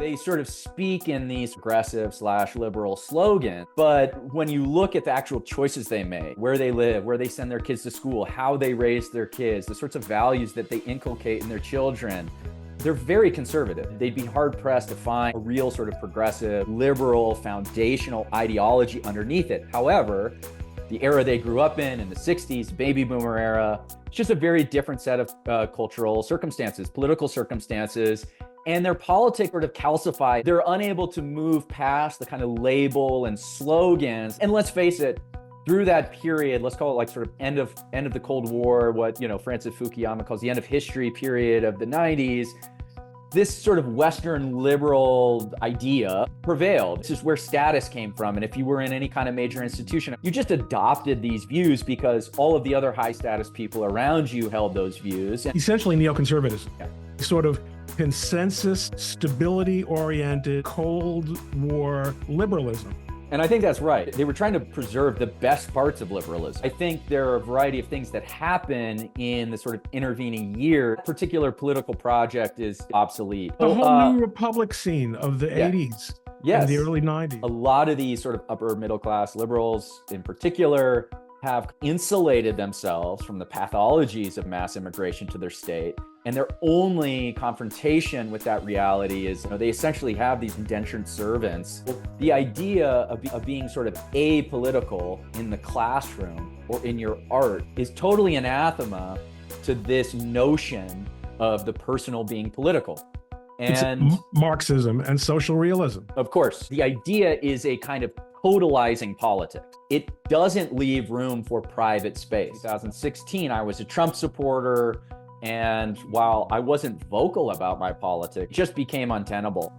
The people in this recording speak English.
They sort of speak in these progressive/liberal slogans, but when you look at the actual choices they make, where they live, where they send their kids to school, how they raise their kids, the sorts of values that they inculcate in their children, they're very conservative. They'd be hard-pressed to find a real sort of progressive, liberal, foundational ideology underneath it. However, the era they grew up in the 60s, baby boomer era, it's just a very different set of cultural circumstances, political circumstances, and their politics sort of calcify. They're unable to move past the kind of label and slogans. And let's face it, through that period, let's call it like sort of end of the Cold War, what Francis Fukuyama calls the end of history period of the 90s, this sort of Western liberal idea prevailed. This is where status came from. And if you were in any kind of major institution, you just adopted these views because all of the other high status people around you held those views. Essentially neoconservatism, sort of consensus, stability-oriented, Cold War liberalism. And I think that's right. They were trying to preserve the best parts of liberalism. I think there are a variety of things that happen in the sort of intervening year. A particular political project is obsolete. The whole new republic scene of the 80s and the early 90s. A lot of these sort of upper middle class liberals in particular have insulated themselves from the pathologies of mass immigration to their state. And their only confrontation with that reality is, they essentially have these indentured servants. The idea of being sort of apolitical in the classroom or in your art is totally anathema to this notion of the personal being political. And it's Marxism and social realism. Of course, the idea is a kind of totalizing politics. It doesn't leave room for private space. In 2016, I was a Trump supporter. And while I wasn't vocal about my politics, it just became untenable.